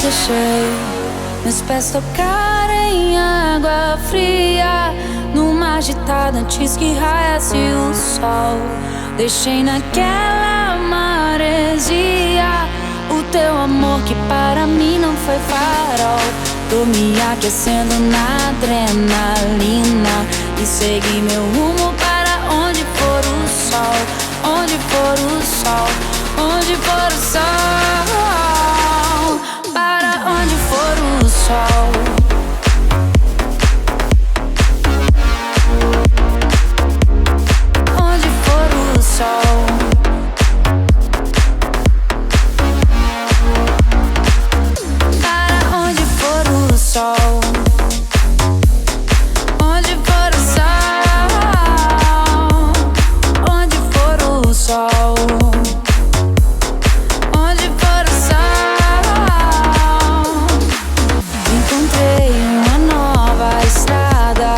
deixei meus pés tocarem água fria no mar agitado antes que raiasse o sol. Deixei naquela maresia o teu amor que para mim não foi farol. Tô me aquecendo na adrenalina e segui meu rumo para onde for o sol. Onde for o sol, onde for o sol. Para onde for o sol. Onde for o sol. Para onde for o sol. Onde for o sol. Onde for o sol. Onde for o sol. Encontrei uma nova estrada.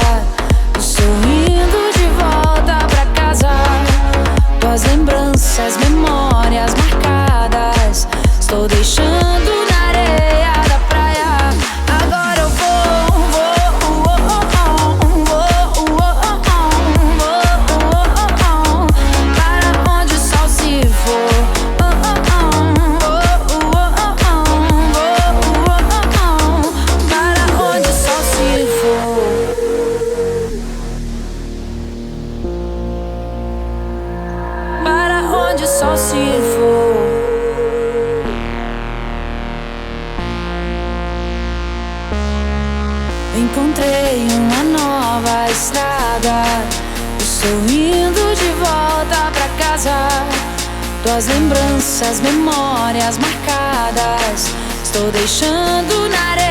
Estou indo de volta pra casa. Tuas lembranças, memórias marcadas. Estou deixando na areia da praia. Agora eu vou. Para onde o sol se for. Para onde o sol se for. Para onde o sol se for. Encontrei uma nova estrada. Estou indo de volta pra casa. Tuas lembranças, memórias marcadas. Estou deixando na areia